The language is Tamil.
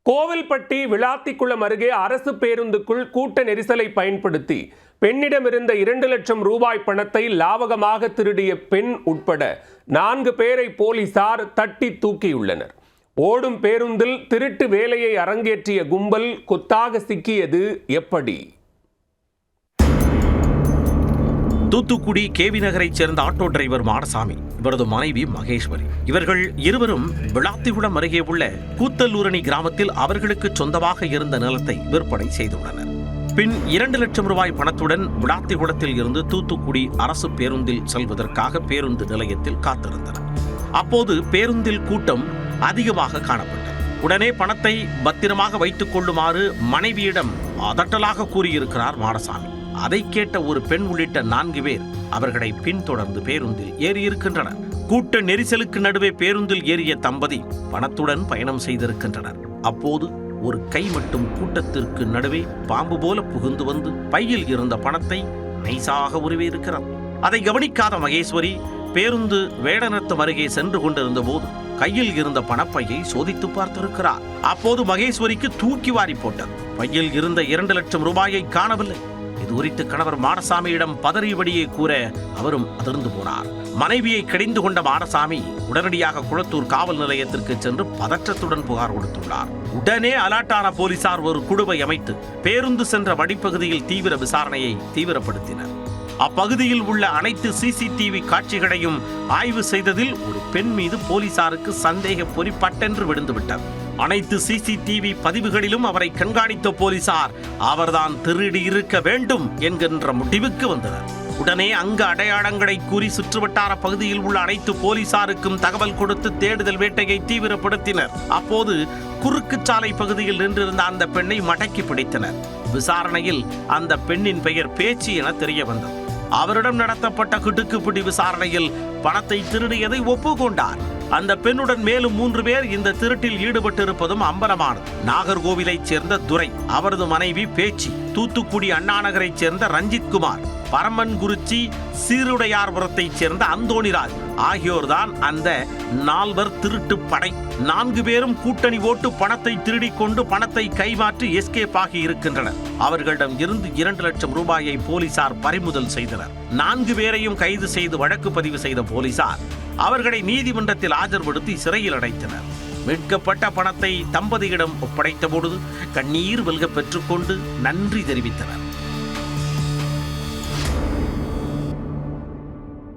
கோவில்பட்டி விளாத்திக்குளம் அருகே அரசு பேருந்துக்குள் கூட்ட நெரிசலை பயன்படுத்தி பெண்ணிடமிருந்த 2 லட்சம் ரூபாய் பணத்தை லாவகமாக திருடிய பெண் உட்பட 4 பேரை போலீசார் தட்டி தூக்கியுள்ளனர். ஓடும் பேருந்தில் திருட்டு வேலையை அரங்கேற்றிய கும்பல் கொத்தாக சிக்கியது எப்படி? தூத்துக்குடி கேவி நகரைச் சேர்ந்த ஆட்டோ டிரைவர் மாடசாமி, இவரது மனைவி மகேஸ்வரி, இவர்கள் இருவரும் விளாத்திகுளம் அருகே உள்ள கூத்தல்லூரணி கிராமத்தில் அவர்களுக்கு சொந்தமாக இருந்த நிலத்தை விற்பனை செய்துள்ளனர். பின் 2 லட்சம் ரூபாய் பணத்துடன் விளாத்திகுளத்தில் இருந்து தூத்துக்குடி அரசு பேருந்தில் செல்வதற்காக பேருந்து நிலையத்தில் காத்திருந்தனர். அப்போது பேருந்தில் கூட்டம் அதிகமாக காணப்பட்டது. உடனே பணத்தை பத்திரமாக வைத்துக் கொள்ளுமாறு மனைவியிடம் அதட்டலாக கூறியிருக்கிறார் மாடசாமி. அதை கேட்ட ஒரு பெண் உள்ளிட்ட 4 பேர் அவர்களை பின்தொடர்ந்து பேருந்தில் ஏறியிருக்கின்றனர். கூட்ட நெரிசலுக்கு நடுவே பேருந்தில் ஏறிய தம்பதி பணத்துடன் பயணம் செய்திருக்கின்றனர். அப்போது ஒரு கை மட்டும் கூட்டத்திற்கு நடுவே பாம்பு போல புகுந்து வந்து பையில் இருந்த பணத்தை நைசாக உருவியிருக்கிறார். அதை கவனிக்காத மகேஸ்வரி பேருந்து வேடநத்தம் அருகே சென்று கொண்டிருந்த போது கையில் இருந்த பணப்பையை சோதித்து பார்த்திருக்கிறார். அப்போது மகேஸ்வரிக்கு தூக்கி வாரி போட்டது. பையில் இருந்த 2 லட்சம் ரூபாயை காணவில்லை. இது குறித்து கணவர் மாடசாமியிடம் பதறியபடியே கூற அவரும் அதிர்ந்து போனார். மனைவியை கடிந்து கொண்ட மாடசாமி உடனடியாக குளத்தூர் காவல் நிலையத்திற்கு சென்று பதற்றத்துடன் புகார் கொடுத்துள்ளார். உடனே அலர்ட்டான போலீசார் ஒரு குழுவை அமைத்து பேருந்து சென்ற வழிப்பகுதியில் தீவிர விசாரணையை தீவிரப்படுத்தினர். அப்பகுதியில் உள்ள அனைத்து சிசிடிவி காட்சிகளையும் ஆய்வு செய்ததில் ஒரு பெண் மீது போலீசாருக்கு சந்தேக பொறி பட்டென்று விழுந்துவிட்டது. அனைத்து சிசிடிவி பதிவுகளிலும் அவரை கண்காணித்த போலீசார் அவர்தான் திருடி இருக்க வேண்டும் என்கின்ற முடிவுக்கு வந்தனர். உடனே அங்கு அடையாளங்களை கூறி சுற்றுவட்டார பகுதியில் உள்ள அனைத்து போலீசாருக்கும் தகவல் கொடுத்து தேடுதல் வேட்டையை தீவிரப்படுத்தினர். அப்போது குறுக்கு சாலை பகுதியில் நின்றிருந்த அந்த பெண்ணை மடக்கி பிடித்தனர். விசாரணையில் அந்த பெண்ணின் பெயர் பேச்சு என தெரிய வந்தது. அவரிடம் நடத்தப்பட்ட கிடுக்குப்பிடி விசாரணையில் பணத்தை திருடியதை ஒப்புக்கொண்டார். அந்த பெண்ணுடன் மேலும் 3 பேர் இந்த திருட்டில் ஈடுபட்டிருப்பதும் அம்பலமானது. நாகர்கோவிலைச் சேர்ந்த துரை, அவரது மனைவி பேச்சி, தூத்துக்குடி அண்ணாநகரைச் சேர்ந்த ரஞ்சித்குமார், பரமன்குறிச்சி சீருடையார்புரத்தைச் சேர்ந்த அந்தோணிராஜ் ஆகியோர்தான் அந்த 4 திருட்டு படை. 4 பேரும் கூட்டணி ஓட்டு பணத்தை திருடிக் கொண்டு பணத்தை கைமாற்றி எஸ்கேப் ஆகி இருக்கின்றனர். அவர்களிடம் இருந்து 2 லட்சம் ரூபாயை போலீசார் பறிமுதல் செய்தனர். 4 பேரையும் கைது செய்து வழக்கு பதிவு செய்த போலீசார் அவர்களை நீதிமன்றத்தில் ஆஜர்படுத்தி சிறையில் அடைத்தனர். மீட்கப்பட்ட பணத்தை தம்பதியிடம் ஒப்படைத்த பொழுது கண்ணீர் வெல்க பெற்றுக்கொண்டு நன்றி தெரிவித்தனர்.